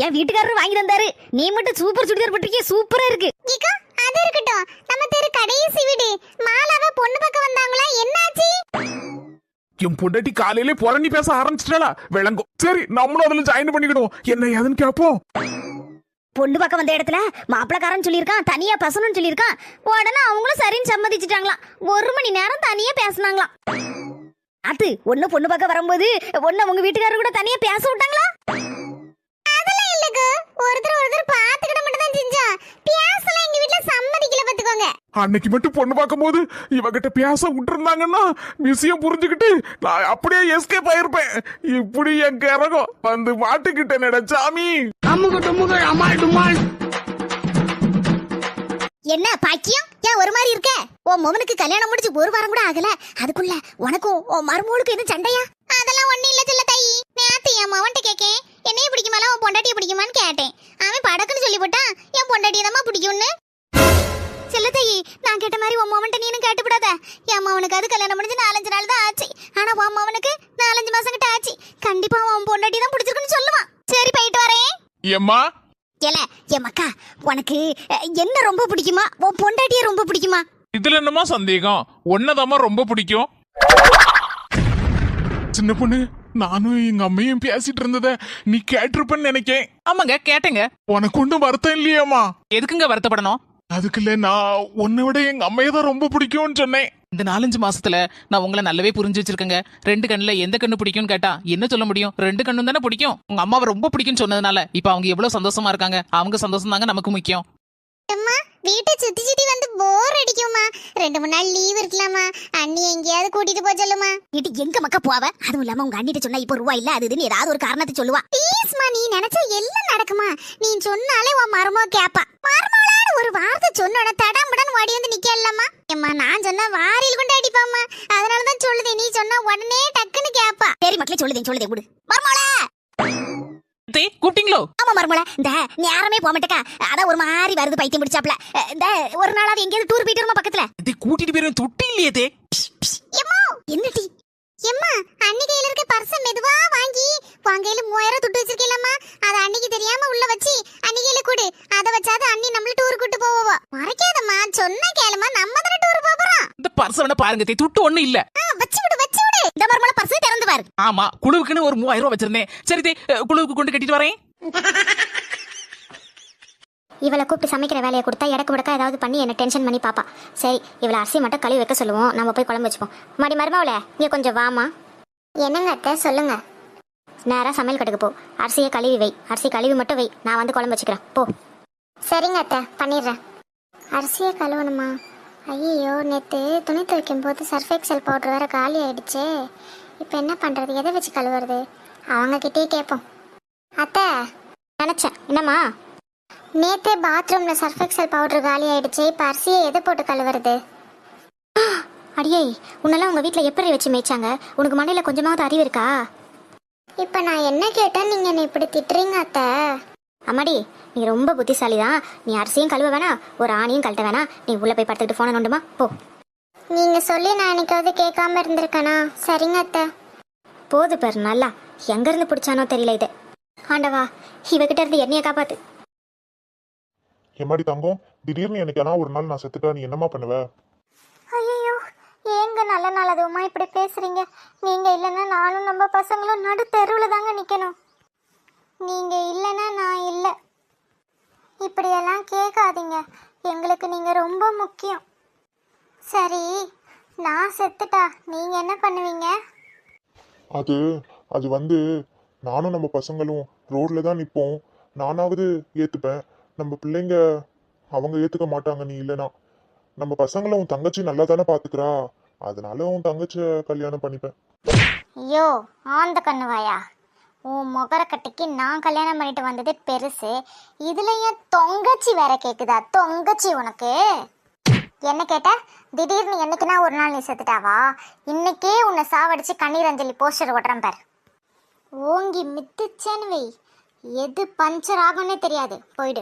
என் வீட்டுக்காரர் வாங்கி தந்தாரு. நீ மட்டும் சூப்பர் சுடிதார் போட்டிருக்கிய, சூப்பரா இருக்கு. இக்கோ அது இருக்கட்டும். நம்ம தெரு கடைசி வீடு மாலாவ பொண்ணு பக்கம் வந்தாங்களா, என்னாச்சு? என் பொண்டாட்டி காலையிலே புறணி பேச ஆரம்பிச்சிட்டாளா விளங்கும். சரி நம்மளும் அதுல ஜாயின் பண்ணிக்கிடுவோம். என்ன ஏதுன்னு கேப்போம். பொண்ணு பக்கம் வந்த இடத்துல மாப்பிளக்காரன் சொல்லியிருக்கான் தனியா பேசணும்னு சொல்லியிருக்கான். உடனே அவங்களும் சரின்னு சம்மதிச்சுட்டாங்களாம். 1 மணி நேரம் தனியா பேசினாங்களாம். அது ஒண்ணு பொண்ணு பக்கம் வரும்போது ஒண்ணு உங்க வீட்டுக்காரர் கூட தனியா பேச விட்டாங்களா? அதெல்லாம் இல்லக்கு, ஒருத்தர் பாத்துக்கிட மட்டும் தான் செஞ்சோம். பேசலாம் எங்க வீட்ல சம்மதிக்கல பாத்துக்கோங்க. அன்னைக்கு மட்டும் பொண்ணு பார்க்கும் போது இவகிட்ட பேச விட்டுருந்தாங்கன்னா விஷயம் புரிஞ்சுக்கிட்டு நான் அப்படியே எஸ்கேப் ஆயிருப்பேன். இப்படி என் கரகம் வந்து மாட்டுக்கிட்டேனடா சாமி. என்ன பாக்கியம், ஏன் ஒரு மாதிரி இருக்க? உன் மகனுக்கு கல்யாணம் முடிச்சு 1 வாரம் கூட ஆகல, அதுக்குள்ள உனக்கும் உன் மருமகளுக்கும் எதுவும் சண்டையா? அதெல்லாம் ஒண்ணு இல்ல சொல்ல தாயி. நேத்து என் மவன்ட்ட கேக்கேன், என்னைய பிடிக்குமால உன் பொண்டாட்டிய பிடிக்குமான்னு கேட்டேன். அவன் படக்குன்னு சொல்லி போட்டான் என் பொண்டாட்டிய தான் பிடிக்கும்னு. செல்ல தாயி, நான் கேட்ட மாதிரி உன் மவன்ட்ட நீனும் கேட்டுப்படாத. என் மவனுக்கு அது கல்யாணம் முடிஞ்சு 4-5 நாள் தான் ஆச்சு. ஆனா உன் மவனுக்கு 4-5 மாசம் கிட்ட ஆச்சு. கண்டிப்பா உன் பொண்டாட்டி தான் பிடிச்சிருக்குன்னு சொல்லுவான். சரி போயிட்டு வரேன். எம்மா ஏல என் மக்கா, உனக்கு என்ன ரொம்ப பிடிக்குமா, உன் பொண்டாட்டிய ரொம்ப பிடிக்குமா? இதுல என்னமா சந்தேகம், ஒன்னதாமா ரொம்ப பிடிக்கும். சின்ன பொண்ணு, நானும் எங்க அம்மையும் பேசிட்டு இருந்தத நீ கேட்டிருப்பன்னு நினைக்கேன். ஆமாங்க கேட்டேங்க. உனக்கு ஒன்றும் வருத்தம் இல்லையாமா? எதுக்குங்க வருத்தப்படணும்? அதுக்குள்ள நான் உன்னை விட எங்க அம்மையை தான் ரொம்ப பிடிக்கும்னு சொன்னேன். இந்த 4-5 மாசத்துல நான் உங்களை நல்லாவே புரிஞ்சு வச்சிருக்கேங்க. 2 கண்ணுல எந்த கண்ணு பிடிக்கும்னு கேட்டா என்ன சொல்ல முடியும்? 2 கண்ணும் தானே பிடிக்கும். உங்க அம்மாவை ரொம்ப பிடிக்கும்னு சொன்னதுனால இப்ப அவங்க எவ்வளவு சந்தோஷமா இருக்காங்க. அவங்க சந்தோஷம் தாங்க நமக்கு முக்கியம். அம்மா வீட்டை சுத்தி சுத்தி வந்து போர் அடிக்குமா? 2-3 நாள் லீவ் இருக்கலாமா? அண்ணி எங்கேயாவது கூட்டிட்டு போக சொல்லுமா? இது எங்க மக்கா போவ? அதுவும் இல்லாம உங்க அண்ணிட்ட சொன்னா இப்போ ரூபா இல்ல அது இதுன்னு ஏதாவது ஒரு காரணத்தை சொல்லுவா. ப்ளீஸ்மா, நீ நினைச்சா எல்லாம் நடக்குமா? நீ சொன்னாலே உன் மருமோ கேப்பா. மருமோளான ஒரு வார்த்தை சொன்னோட தடாம்படன் ஓடி வந்து நிக்கலாமா? அம்மா நான் சொன்னா வாரியில் கொண்டு அடிப்பாமா. அதனாலதான் சொல்லுதே, நீ சொன்னா உடனே டக்குன்னு கேப்பா. சரி மக்களே, சொல்லுதே விடு. மர்மோள கூப்பிட்டீங்களோ? ஆமா மர்மோள, இந்த நேரமே போக மாட்டேக்கா. அதான் ஒரு மாதிரி வருது பைத்தியம் பிடிச்சாப்ல. இந்த ஒரு நாளாவது எங்கேயாவது டூர் போயிட்டு வருமா பக்கத்துல? கூட்டிட்டு போயிருவேன். தொட்டி இல்லையே. எம்மா என்ன டீ? எம்மா அண்ணி கையில இருக்க பர்ஸ் மெதுவா வாங்கி வாங்கையில 3000 துட்டு வச்சிருக்கேலம்மா. அத அன்னிக்கு தெரியாம உள்ள வச்சு அண்ணி கையில கொடு. அத வச்சாத அண்ணி நம்மள டூர் கூட்டி போவா. மறக்காதம்மா, சொன்னா கேளுமா, நம்ம தான டூர் போறோம். இந்த பர்ஸ் வேணா பாருங்க. துட்டு ஒண்ணு இல்ல. வச்சு விடு. இந்த மர்மோள பர்ஸ் திறந்து பாரு. ஆமா, குழுவுக்குன்னு ஒரு 3000 ரூபாய் வச்சிருந்தேன். சரி குழுவுக்கு கொண்டு கட்டிட்டு வரேன். இவளை கூப்பிட்டு சமைக்கிற வேலையை கொடுத்தா இடக்கு முடக்கா ஏதாவது பண்ணி என்ன டென்ஷன் பண்ணி பாப்பா. சரி, இவளை அரிசி மட்டும் கழுவி வைக்க சொல்லுவோம். நம்ம போய் குழம்பு வச்சுப்போம். மருமவளே, இங்கே கொஞ்சம் வாமா. என்னங்க அத்தை, சொல்லுங்க. நேராக சமையல் கட்டுக்கு போ. அரிசியை கழுவி வை. அரிசி கழுவி மட்டும் வை, நான் வந்து குழம்பு வச்சுக்கிறேன். போ. சரிங்க அத்தை, பண்ணிடுறேன். அரிசியை கழுவணுமா? ஐயோ, நேற்று துணி துவைக்கும் போது சர்ஃப் எக்ஸல் பவுடர் வேறு காலி ஆயிடுச்சு. இப்போ என்ன பண்ணுறது? எதை வச்சு கழுவுறது? அவங்கக்கிட்டே கேட்போம். அத்தை நினச்சேன். என்னம்மா? நேற்றே பாத்ரூமில் சர்ஃப் எக்ஸல் பவுடர் காலி ஆயிடுச்சு. இப்போ அரிசியை எதை போட்டு கழுவுறது? அடியே, உன்னெல்லாம் உங்கள் வீட்டில் எப்படி வச்சு மேய்ச்சாங்க? உனக்கு மண்டையில் கொஞ்சமாவது அறிவு இருக்கா? இப்போ நான் என்ன கேட்டேன், நீங்கள் என்னை இப்படி திட்டுறீங்க அத்தை? அம்மாடி, நீ ரொம்ப புத்திசாலி தான். நீ அரிசியும் கழுவ வேணாம், ஒரு ஆணியும் கழட்ட வேணாம். நீ உள்ளே போய் படுத்துக்கிட்டு ஃபோனை நோண்டுமா, போ. நீங்கள் சொல்லி நான் என்னைக்காவது கேட்காம இருந்திருக்கேனா? சரிங்க அத்தை. போது பேர் நல்லா எங்கேருந்து பிடிச்சானோ தெரியல இது. ஆண்டவா, இவகிட்ட இருந்து என்னைய காப்பாத்து. எம்மாடி தங்கம், திடீர்னு எனக்கு ஆனால் ஒரு நாள் நான் செத்துட்டா நீ என்னம்மா பண்ணுவ? ஐயோ, ஏங்க நல்ல நாள் அதுவுமா இப்படி பேசுறீங்க? நீங்க இல்லைன்னா நானும் நம்ம பசங்களும் நடு தெருவில் தாங்க நிற்கணும். நீங்க இல்லைன்னா நான் இல்லை. இப்படியெல்லாம் கேட்காதீங்க. எங்களுக்கு நீங்க ரொம்ப முக்கியம். சரி, நான் செத்துட்டா நீங்க என்ன பண்ணுவீங்க? அது வந்து நானும் நம்ம பசங்களும் ரோட்ல தான் நிற்போம். நானாவது ஏற்றுப்பேன், நம்ம பிள்ளைங்க அவங்க ஏற்றுக்க மாட்டாங்க நீ இல்லைனா. நம்ம பசங்களை உன் தங்கச்சி நல்லா தானே பார்த்துக்கிறா, அதனால உன் தங்கச்சியை கல்யாணம் பண்ணிப்பேன். ஐயோ ஆந்த கண்ணுவாயா, உன் முகரக்கட்டைக்கு நான் கல்யாணம் பண்ணிட்டு வந்தது பெருசு. இதுல என் தொங்கச்சி வேற கேக்குதா? தொங்கச்சி உனக்கு என்ன கேட்ட? திடீர்னு என்னைக்குன்னா ஒரு நாள் நீ செத்துட்டாவா? இன்னைக்கே உன்னை சாவடிச்சு கண்ணீர் அஞ்சலி போஸ்டர் ஓட்டுறேன் பாரு. ஓங்கி மித்துச்சேன்னு வை, எது பஞ்சர் ஆகும்னே தெரியாது. போயிடு.